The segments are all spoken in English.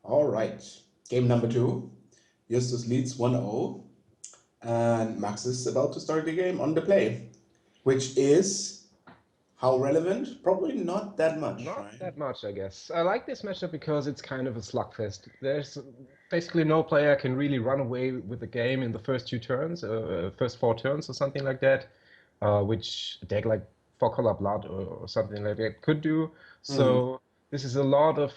All right. Game number two. Justus leads 1-0, and Max is about to start the game on the play, which is how relevant? Probably not that much, Not right? that much, I guess. I like this matchup because it's kind of a slugfest. There's basically no player can really run away with the game in the first two turns, first four turns or something like that, which a deck like Four Color Blood or something like that could do. Mm. So this is a lot of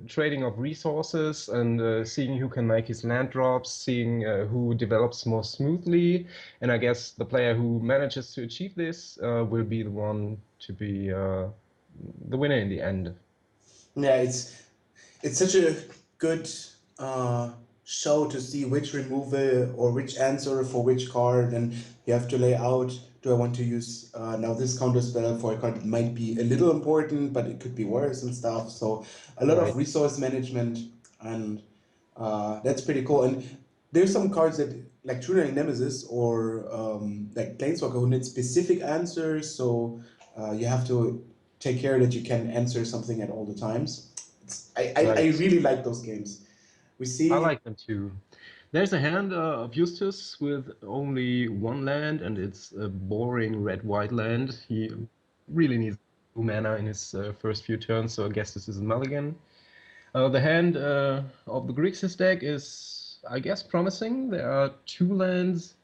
trading of resources and seeing who can make his land drops, seeing who develops more smoothly. And I guess the player who manages to achieve this will be the one to be the winner in the end. Yeah, it's such a good uh, show to see which removal or which answer for which card, and you have to lay out. Do I want to use now this counter spell for a card that might be a little important, but it could be worse and stuff. So a lot of Right. resource management, and that's pretty cool. And there's some cards that like Tutoring Nemesis or like Planeswalker who need specific answers. So you have to take care that you can answer something at all the times. I Right. really like those games. We I see, like them too. There's a hand of Eustace with only one land, and it's a boring red-white land. He really needs blue mana in his first few turns, so I guess this is a mulligan. The hand of the Grixis deck is, I guess, promising. There are two lands,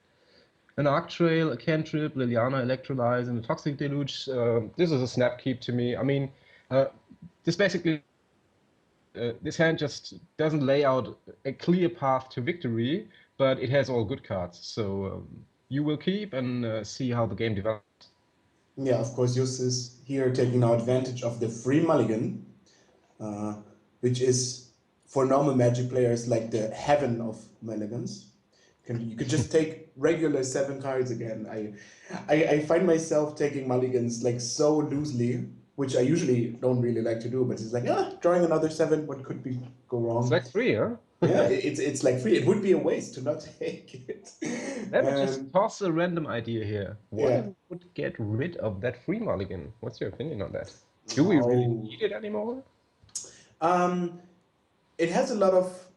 an Arc Trail, a Cantrip, Liliana Electrolyze, and a Toxic Deluge. This is a snap keep to me. I mean, uh, this basically this hand just doesn't lay out a clear path to victory, but it has all good cards. So you will keep and see how the game develops. yeah, of course, Eustace here taking now advantage of the free mulligan, uh, which is for normal Magic players like the heaven of mulligans. You could just take regular seven cards again. I find myself taking mulligans like so loosely, which I usually don't really like to do. But it's like drawing another seven. What could be go It's wrong? like three, huh? Yeah, it's like free. It would be a waste to not take it. Let me just And toss a random idea here. What if yeah, we would get rid of that free mulligan? What's your opinion on that? Do we really oh, need it anymore? um, it has a lot of.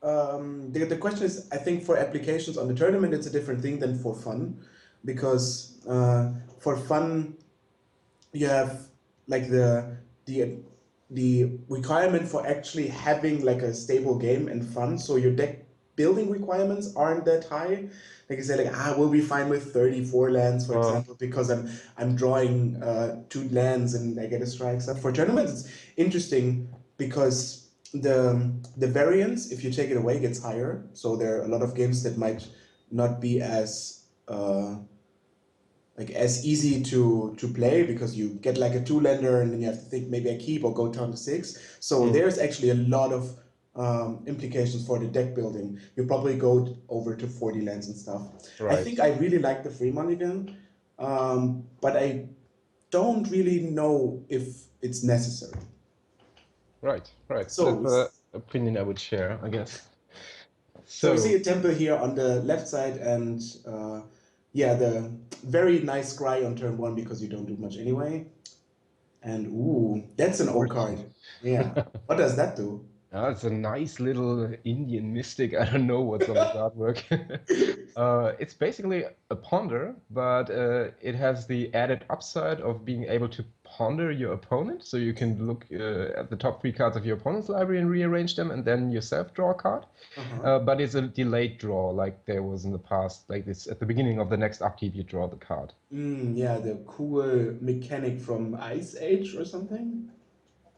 The question is, I think for applications on the tournament, it's a different thing than for fun, because for fun you have like the the requirement for actually having like a stable game and fun. So your deck building requirements aren't that high. Like you say, like we'll be fine with 34 lands, for Uh, example, because I'm drawing two lands and I get a strike stuff. For tournaments, it's interesting because the variance, if you take it away, gets higher. So there are a lot of games that might not be as like as easy to play because you get like a two-lander and then you have to think maybe I keep or go down to six. So mm, there's actually a lot of implications for the deck building. You probably go over to 40 lands and stuff. I right, think I really like the free mulligan, but I don't really know if it's necessary. right. So That's we, an opinion I would share, I guess. so we see So, a temple here on the left side and yeah, the very nice scry on turn one because you don't do much anyway. And ooh, that's an O Fortune. card. Yeah. What does that do? It's a nice little Indian mystic. I don't know what's on this artwork. It's basically a ponder, but it has the added upside of being able to ponder your opponent. So you can look at the top three cards of your opponent's library and rearrange them, and then yourself draw a card. Uh-huh. But it's a delayed draw, like there was in the past. Like this, at the beginning of the next upkeep, you draw the card. Yeah, the cool mechanic from Ice Age or something.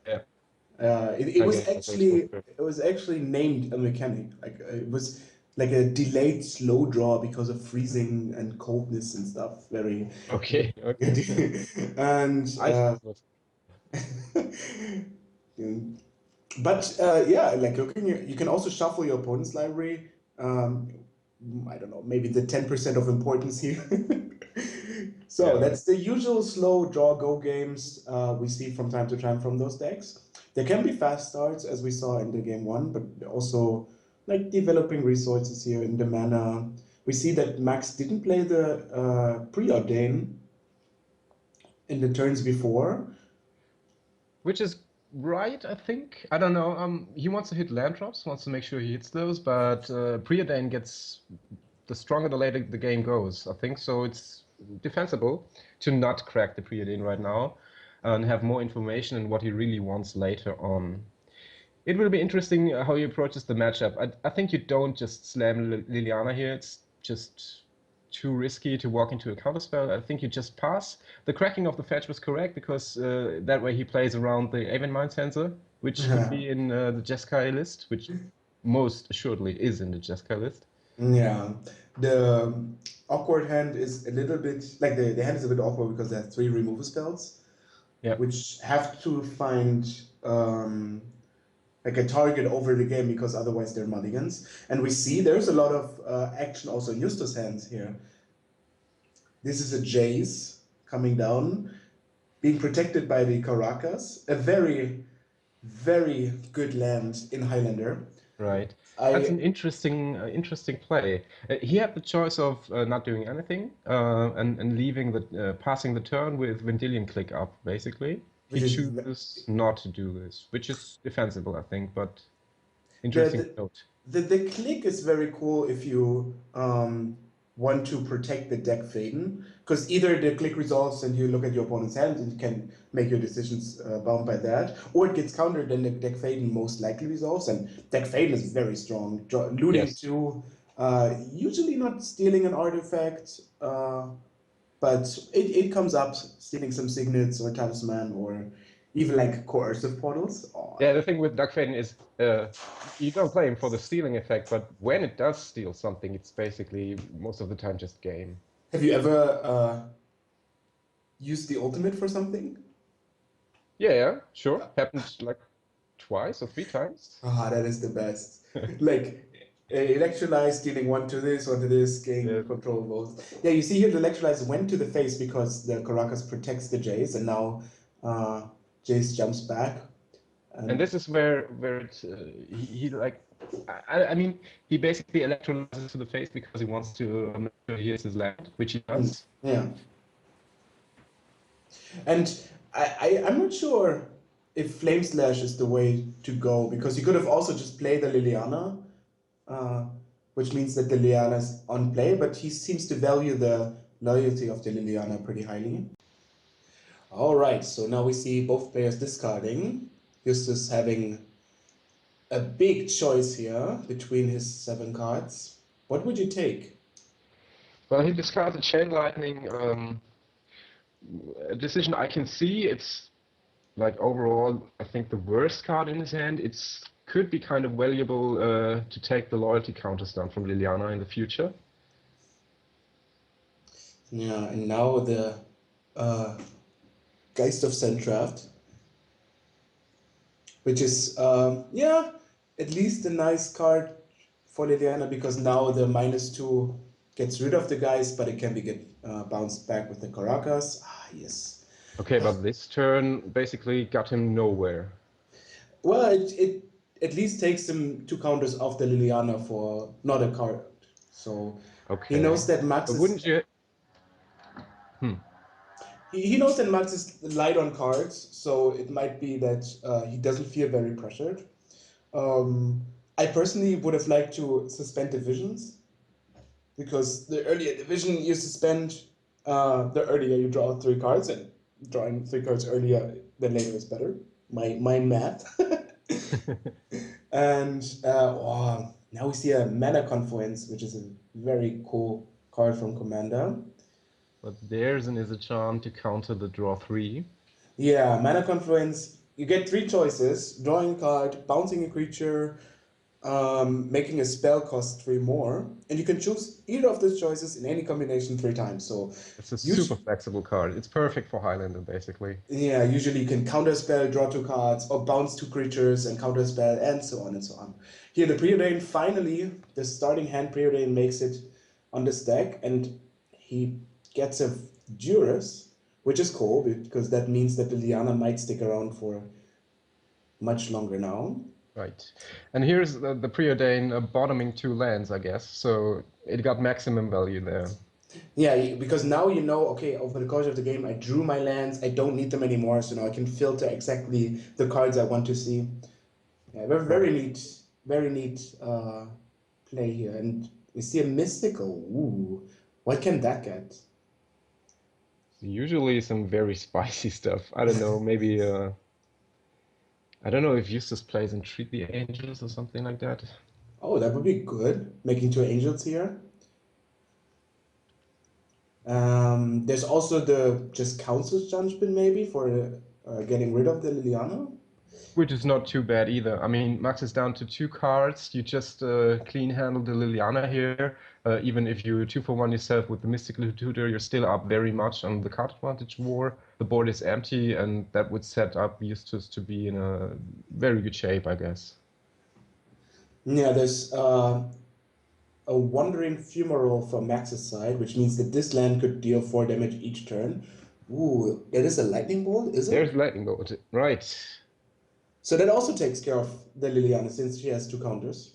Yeah, It I was guess that's actually actually it was actually named a mechanic. Like it was like a delayed slow draw because of freezing and coldness and stuff. Very, okay. Okay. very and Ice was mm, but yeah, like looking, you can also shuffle your opponent's library. Um, I don't know, maybe the 10% of importance here. So yeah. that's the usual slow draw go games we see from time to time from those decks. There can be fast starts as we saw in the game one, but also like developing resources here in the mana. We see that Max didn't play the preordain in the turns before. Which is right, I think. I don't know. He wants to hit land drops, wants to make sure he hits those, but Preordain gets the stronger the later the game goes, I think. So it's defensible to not crack the Preordain right now and have more information on what he really wants later on. It will be interesting how he approaches the matchup. I think you don't just slam Liliana here. It's just too risky to walk into a counterspell. I think you just pass. The cracking of the fetch was correct because that way he plays around the Aven Mind Sensor, which could be in the Jeskai list, which most assuredly is in the Jeskai list. Yeah, the awkward hand is a little bit like the hand is a bit awkward because there are three removal spells, Yeah, which have to find like a target over the game because otherwise they're mulligans. And we see there's a lot of action also in Eustace hands here. This is a Jace coming down, being protected by the Caracas, a very, very good land in Highlander. right. That's an I interesting play. He had the choice of not doing anything and leaving the passing the turn with Vendilion click up, basically. He which is chooses not to do this, which is defensible, I think, but interesting the note. the click is very cool if you want to protect the deck Faden, because either the click resolves and you look at your opponent's hand and you can make your decisions bound by that, or it gets countered and the deck Faden most likely resolves, and deck Faden is very strong, looting Yes. to usually not stealing an artifact, but it comes up stealing some signets or talisman or even like coercive portals. Oh, Yeah, the thing with Dark Faden is you don't play him for the stealing effect, but when it does steal something, it's basically most of the time just game. have you ever used the ultimate for something? Yeah, sure. Happened like twice or three times. Ah, that is the best. Like electrolyze dealing one to this, Yeah. gain control of both. Yeah, you see here the electrolyze went to the face because the Caracas protects the Jace, and now Jace jumps back. And And this is where it he like I mean he basically electrolyzes to the face because he wants to make sure he hits his land, which he does. yeah, and I'm not sure if Flame Slash is the way to go because you could have also just played the Liliana, uh, which means that the Liliana is on play, but he seems to value the loyalty of the Liliana pretty highly. All right, so now we see both players discarding. Justus having a big choice here between his 7 cards. What would you take? Well, he discards a Chain Lightning, a decision I can see. It's like overall, I think the worst card in his hand. It's could be kind of valuable to take the loyalty counters down from Liliana in the future. Yeah, and now the uh, Geist of Sandcraft, which is, yeah, at least a nice card for Liliana because now the -2 gets rid of the Geist, but it can be get bounced back with the Caracas. Ah, yes. Okay, but this turn basically got him nowhere. Well, it at least takes him 2 counters off the Liliana for not a card. So he Okay, knows that Max but is wouldn't you? Hmm. he knows that Max is light on cards, so it might be that he doesn't feel very pressured. Um, I personally would have liked to suspend divisions because the earlier division you suspend, the earlier you draw 3 cards, and drawing 3 cards earlier than later is better. My math. And oh, now we see a Mana Confluence, which is a very cool card from Commander. But theirs is a charm to counter the draw 3. Yeah, Mana Confluence, you get 3 choices: drawing a card, bouncing a creature, making a spell cost 3 more, and you can choose either of those choices in any combination 3 times. So, It's a super usually, flexible card. It's perfect for Highlander, basically. yeah, usually you can counter spell, draw 2 cards, or bounce 2 creatures and counter spell, and so on and so on. Here, the Preordain finally, the starting hand Preordain makes it on the stack, and he gets a Durus, which is cool because that means that the Liana might stick around for much longer now. Right. And here's the Preordain bottoming 2 lands, I guess. So it got maximum value there. Yeah, because now you know, okay, over the course of the game, I drew my lands, I don't need them anymore, so now I can filter exactly the cards I want to see. Yeah, very Right. neat, very neat play here. And we see a mystical. Ooh, what can that get? Usually some very spicy stuff. I don't know, maybe I don't know if Eustace plays Entreat the Angels or something like that. Oh, that would be good. Making two angels here. There's also the just Council's Judgment maybe for getting rid of the Liliana. Which is not too bad either. I mean, Max is down to 2 cards. You just clean handle the Liliana here. Even if you 2-for-1 yourself with the Mystical Tutor, you're still up very much on the card advantage war. The board is empty, and that would set up Eustace to be in a very good shape, I guess. Yeah, there's a Wandering Fumarole from Max's side, which means that this land could deal 4 damage each turn. Ooh, that is a lightning bolt, is it? There's Lightning Bolt. Right. So that also takes care of the Liliana since she has 2 counters.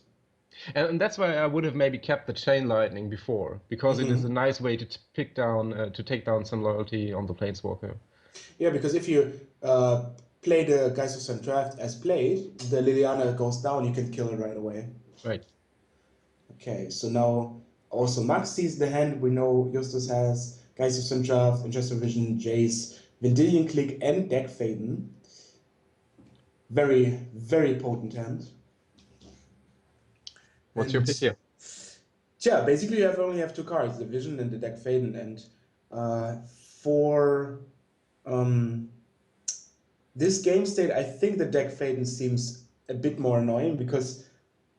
And that's why I would have maybe kept the Chain Lightning before, because it is a Hmm. nice way to pick down, to take down some loyalty on the Planeswalker. Yeah, because if you play the Geist of Sun Draft as played, the Liliana goes down, you can kill it right away. Right. Okay, so now also Max sees the hand. We know Justus has Geist of Sun Draft, Ingestion Vision, Jace, Vendilion Click, and Deck Faden. Very, very potent hand. What's your And pick here? yeah, basically you only have 2 cards, the Vision and the Deck Faden. And for um, this game state, I think the Deck Faden seems a bit more annoying because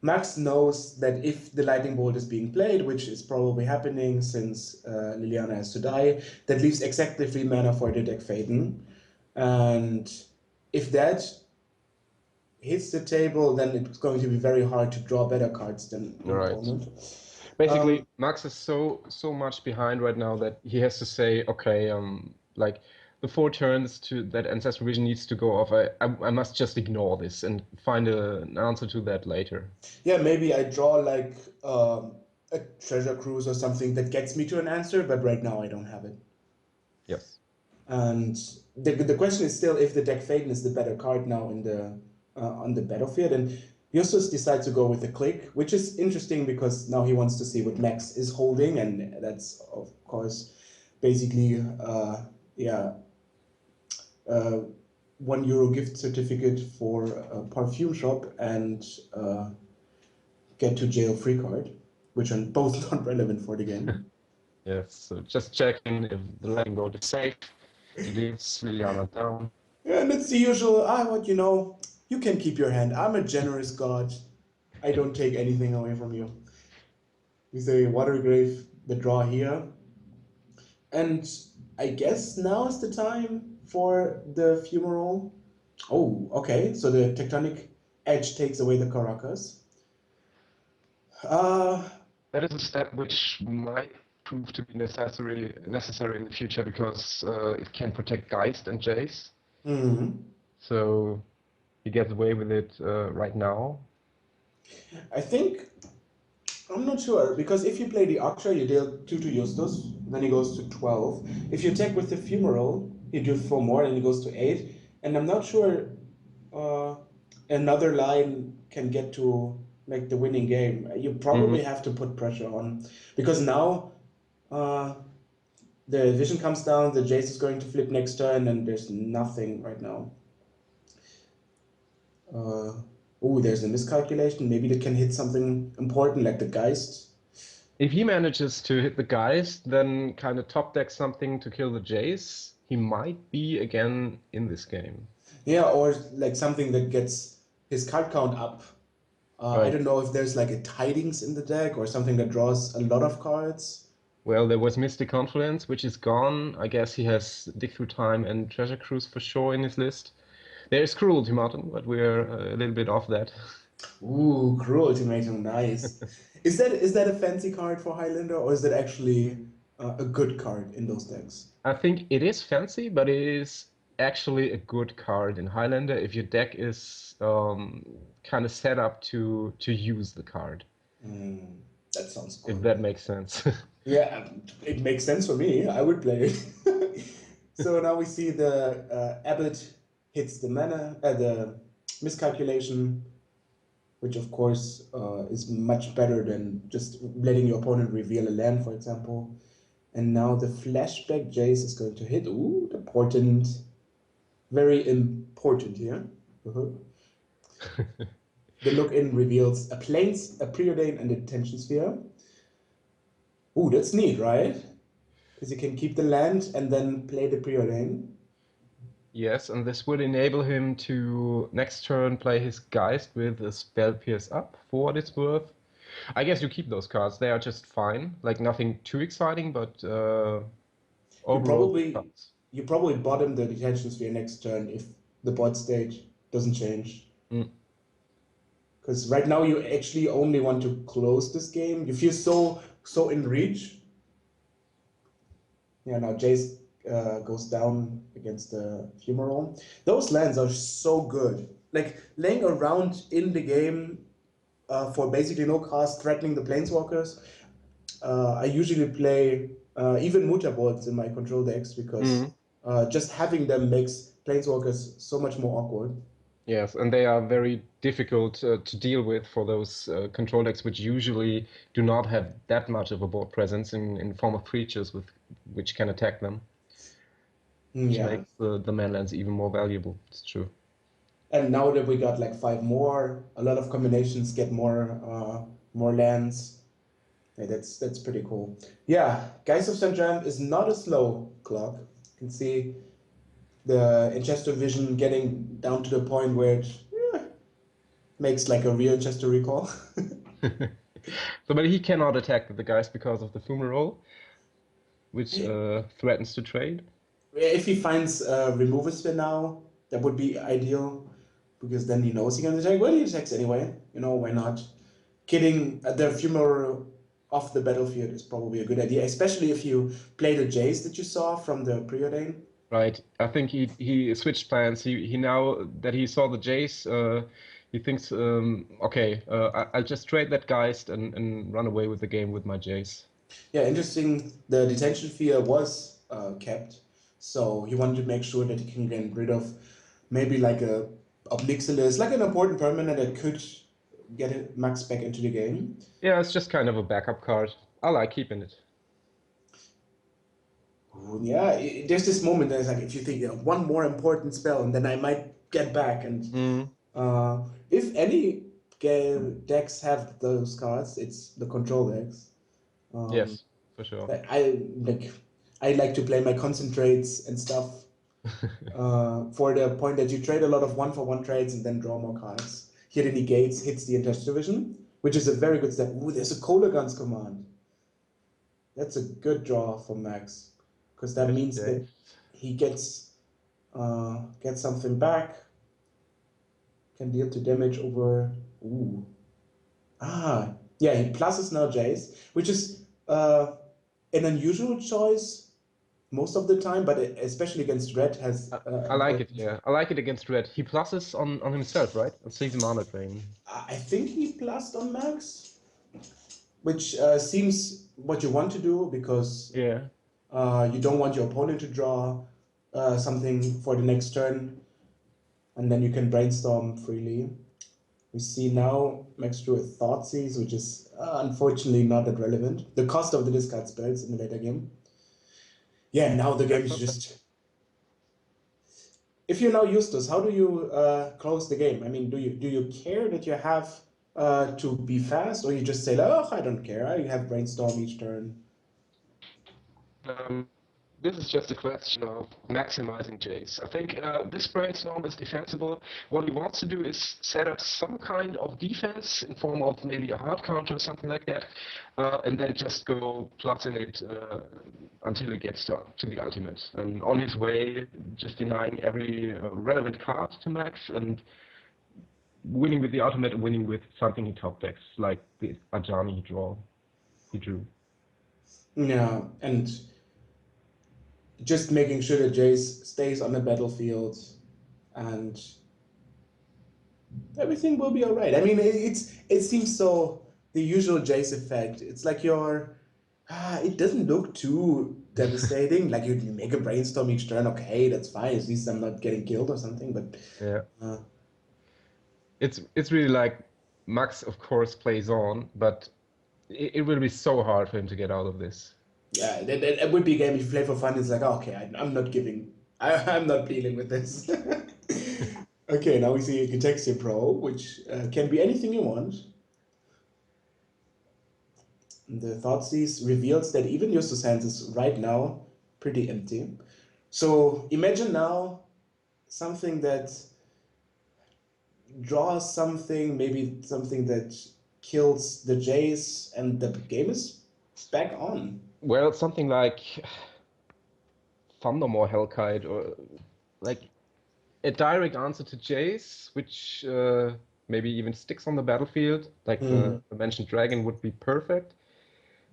Max knows that if the Lightning Bolt is being played, which is probably happening since Liliana has to die, that leaves exactly 3 mana for the Deck Faden. And if that hits the table, then it's going to be very hard to draw better cards than All an right. opponent. Basically, Um, Max is so much behind right now that he has to say, okay, like the 4 turns to that ancestral vision needs to go off. I must just ignore this and find an answer to that later. yeah, maybe I draw like a treasure cruise or something that gets me to an answer, but right now I don't have it. Yes. And the question is still if the Deck Faden is the better card now in the on the battlefield. And Justus decides to go with the click, which is interesting because now he wants to see what Max is holding, and that's of course basically yeah uh, €1 gift certificate for a perfume shop and get to jail free card, which are both not relevant for the game. Yes. So just checking if the letting go is safe. He leaves Liliana down. And it's the usual, what you know, you can keep your hand. I'm a generous god. I don't take anything away from you. We say Watergrave, the draw here. And I guess now is the time for the fumarole. Oh, okay. So the Tectonic Edge takes away the Caracas. Uh, That is a step which might prove to be necessary in the future because it can protect Geist and Jace. hmm. So he gets away with it right now. I think I'm not sure because if you play the Archer, you deal 2 to Justus, then he goes to 12. If you attack with the Fumarole, you do 4 more and he goes to 8. And I'm not sure uh, another line can get to like the winning game. You Hmm. probably have to put pressure on because now uh, the vision comes down, the Jace is going to flip next turn, and there's nothing right now. Uh, oh, there's a miscalculation. Maybe they can hit something important like the Geist. If he manages to hit the Geist, then kind of top deck something to kill the Jace, he might be again in this game. Yeah, or like something that gets his card count up. I Right. don't know if there's like a Tidings in the deck or something that draws a lot of cards. Well, there was Mystic Confluence, which is gone. I guess he has Dig Through Time and Treasure Cruise for sure in his list. There is Cruel Ultimatum, but we're a little bit off that. Ooh, Cruel Ultimatum, nice. Is that a fancy card for Highlander, or is that actually a good card in those decks? I think it is fancy, but it is actually a good card in Highlander if your deck is kind of set up to use the card. Hmm. That sounds if cool. that makes sense. Yeah, it makes sense for me. I would play it. So now we see the abbot hits the mana, the miscalculation, which of course is much better than just letting your opponent reveal a land, for example. And now the flashback Jace is going to hit. Ooh, important. Very important here. Uh-huh. The look-in reveals a plains, a preordain, and a detention sphere. Ooh, that's neat, right? Because you can keep the land and then play the preordain. Yes, and this would enable him to next turn play his Geist with a spell pierce up for what it's worth. I guess you keep those cards. They are just fine. Like nothing too exciting, but You overall good probably cards. you probably bottom the detention sphere next turn if the board state doesn't change. Mm. Because right now you actually only want to close this game. You feel so in reach. Yeah, now Jace goes down against the Fumarole. Those lands are so good. Like laying around in the game for basically no cost, threatening the Planeswalkers. I usually play even Mutterbolts in my control decks because Mm. just having them makes Planeswalkers so much more awkward. Yes, and they are very difficult to deal with for those control decks which usually do not have that much of a board presence in form of creatures with which can attack them, which Yeah. makes the manlands even more valuable. It's true. And now that we got like five more, a lot of combinations get more lands. Yeah, that's pretty cool. Yeah, Geist of Sandran is not a slow clock. You can see the Inchester vision getting down to the point where it makes like a real Inchester recall. So, but he cannot attack the guys because of the Fumarole, which threatens to trade. If he finds a removal spin now, that would be ideal because then he knows he can attack. Well, he attacks anyway. You know, why not? Killing the funeral off the battlefield is probably a good idea, especially if you play the Jace that you saw from the preordain. Right. I think he switched plans. He now that he saw the Jace, he thinks, okay, I'll just trade that Geist and run away with the game with my Jace. Yeah, interesting. The detention fear was kept, so he wanted to make sure that he can get rid of maybe like a Obnixilis, like an important permanent that could get it Max back into the game. Yeah, it's just kind of a backup card. I like keeping it. Yeah, there's this moment that's like if you think, yeah, one more important spell and then I might get back. And Mm, if any decks have those cards, it's the control decks. Um, yes, for sure. I like to play my concentrates and stuff for the point that you trade a lot of one for one trades and then draw more cards. Here the negates hits the Intest Division, which is a very good step. Ooh, there's a Cola Guns command. That's a good draw for Max, because that With means that Jace. he gets something back, can deal to damage over. Ooh, yeah, he pluses now Jace, which is an unusual choice most of the time, but especially against Red has I like it, important. yeah. I like it against red. He pluses on himself, right? And saves him mana drain. I think he plused on Max, which seems what you want to do because Yeah. you don't want your opponent to draw something for the next turn, and then you can brainstorm freely. We see now Max drew a Thoughtseize, which is unfortunately not that relevant. The cost of the discard spells in the later game. Yeah, now the game That's is not bad. just. If you now use this, how do you close the game? I mean, do you care that you have to be fast, or you just say, oh, I don't care. I have brainstorm each turn. This is just a question of maximizing Jace. I think this brainstorm is defensible. What he wants to do is set up some kind of defense in form of maybe a hard counter or something like that, and then just go plus in it until it gets to the ultimate. And on his way, just denying every relevant card to Max and winning with the ultimate and winning with something he top decks, like the Ajani he drew. Yeah, and just making sure that Jace stays on the battlefield and everything will be all right. I mean, it seems so the usual Jace effect. It's like it doesn't look too devastating. Like you make a brainstorm each turn, okay, that's fine. At least I'm not getting killed or something. But Yeah. uh, It's really like Max, of course, plays on, but it will be so hard for him to get out of this. yeah, that would be a game if you play for fun. It's like, okay, I'm not giving. I'm not dealing with this. Okay, now we see Gitexia Pro, which can be anything you want. The Thoughtseize reveals that even Justus' hand is right now pretty empty. So imagine now something that draws something, maybe something that kills the Jace, and the game is back on. Well, something like Thundom or Hellkite, or like a direct answer to Jace, which maybe even sticks on the battlefield, like Hmm. the mentioned dragon would be perfect.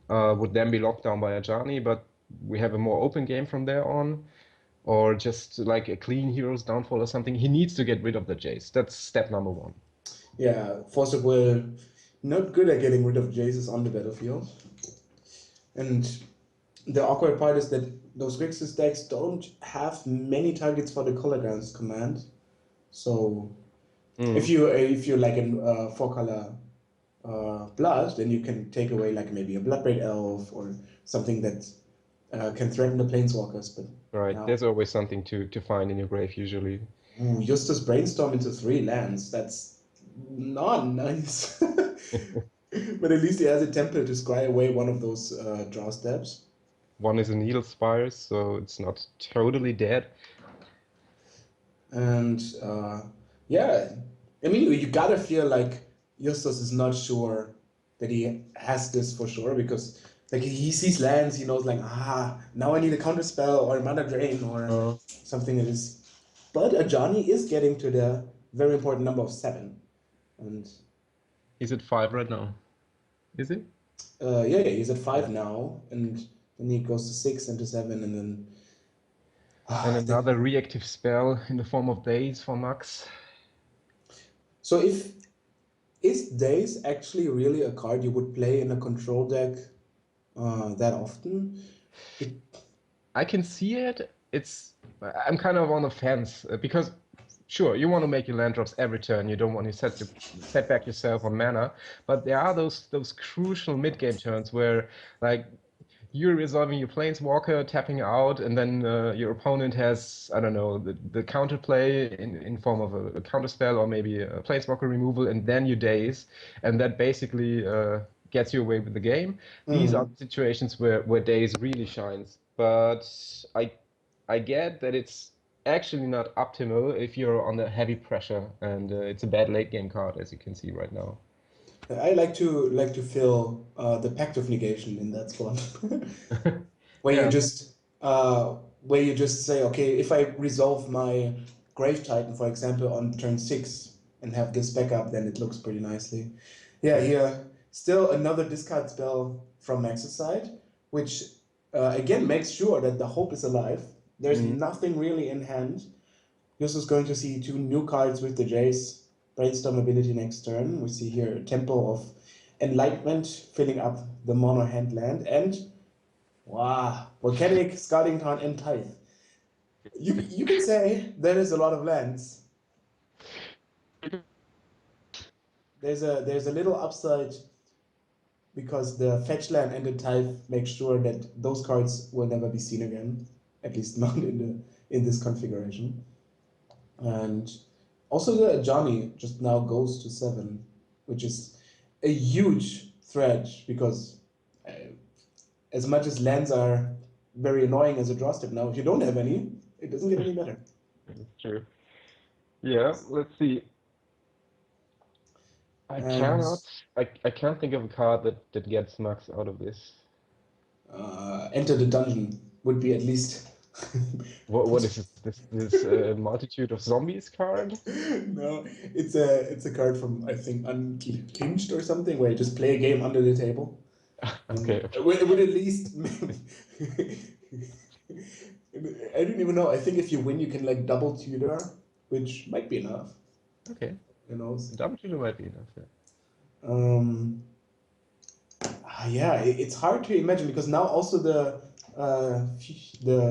Would then be locked down by Ajani, but we have a more open game from there on. Or just like a clean hero's downfall or something. He needs to get rid of the Jace. That's step number one. Yeah, Force of Will not good at getting rid of Jaces on the battlefield. And the awkward part is that those Grixis decks don't have many targets for the Colorgans command. So Mm, if you like a 4 color blood, then you can take away like maybe a Bloodbraid Elf or something that can threaten the Planeswalkers. But right. now, There's always something to find in your grave usually. ooh, Justus Brainstorm into 3 lands. That's not nice. But at least he has a temple to scry away one of those draw steps. One is a Needle Spire, so it's not totally dead. And yeah, I mean, you gotta feel like Justus is not sure that he has this for sure because like he sees lands, he knows like, now I need a counter spell or a mana drain or Uh, something that is. But Ajani is getting to the very important number of 7. And he's at 5 right now. Is he? yeah, he's at Yeah. 5 now, and then he goes to 6 and to 7, and then And the, another reactive spell in the form of Daze for Max. so if is Days actually really a card you would play in a control deck that often? I can see it. I'm kind of on the fence because sure, you want to make your land drops every turn. You don't want to set back yourself on mana, but there are those crucial mid game turns where like you're resolving your planeswalker, tapping out, and then your opponent has, I don't know, the counterplay in form of a counterspell or maybe a planeswalker removal, and then you daze, and that basically gets you away with the game. These are Mm. situations where daze really shines. But I I get that it's actually not optimal if you're under heavy pressure, and it's a bad late game card, as you can see right now. I like to feel the Pact of Negation in that spot, where you Yeah. just say, okay, if I resolve my Grave Titan, for example, on turn 6 and have this backup, then it looks pretty nicely. Yeah, Yeah. here still another discard spell from Max's side, which again makes sure that the hope is alive. There's Mhm. nothing really in hand. This is going to see 2 new cards with the Jace Brainstorm ability next turn. We see here Temple of Enlightenment filling up the mono hand land, and wow, Volcanic, Scouting Town, and Tithe. You can say there is a lot of lands. There's a little upside because the fetch land and the Tithe make sure that those cards will never be seen again, at least not in this configuration. And also the Johnny just now goes to 7, which is a huge threat because uh, as much as lands are very annoying as a draw step now, if you don't have any, it doesn't get any better. True. Yeah, let's see. I And cannot. I can't think of a card that gets Max out of this. enter the dungeon would be at least. What is this multitude of zombies card? No, it's a card from I think Unclinched or something where you just play a game under the table. Okay, And it would at least. I don't even know. I think if you win, you can like double tutor, which might be enough. okay. Who knows? Double tutor might be enough. Yeah. Um, Yeah, it's hard to imagine because now also the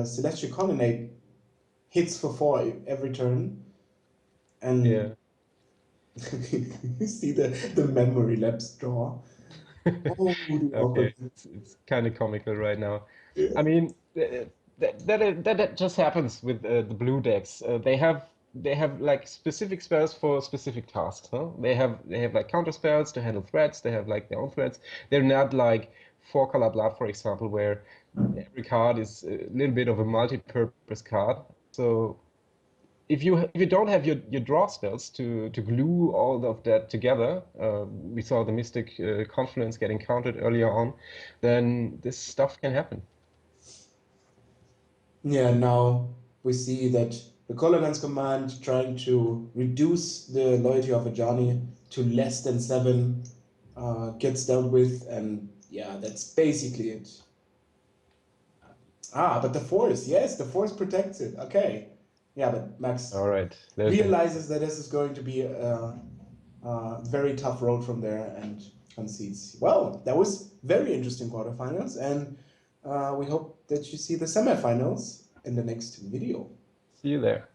Celestial Colonnade hits for 4 every turn, and Yeah. you see the memory lapse draw. Oh, the Okay, awkward. it's kind of comical right now. Yeah. I mean, that just happens with the blue decks. They have like specific spells for specific tasks, huh? They have like counter spells to handle threats. They have like their own threats. They're not like four color blood, for example, where every card is a little bit of a multi-purpose card. So if you don't have your draw spells to glue all of that together, we saw the Mystic Confluence getting counted earlier on, then this stuff can happen. Yeah, now we see that the Colonel's command trying to reduce the loyalty of Ajani to less than 7 gets dealt with, and yeah, that's basically it. Ah, but the Force, yes, the Force protects it. Okay. Yeah, but Max All right, there's the realizes that this is going to be a very tough road from there and concedes. Well, that was very interesting quarterfinals, and we hope that you see the semifinals in the next video. see you there.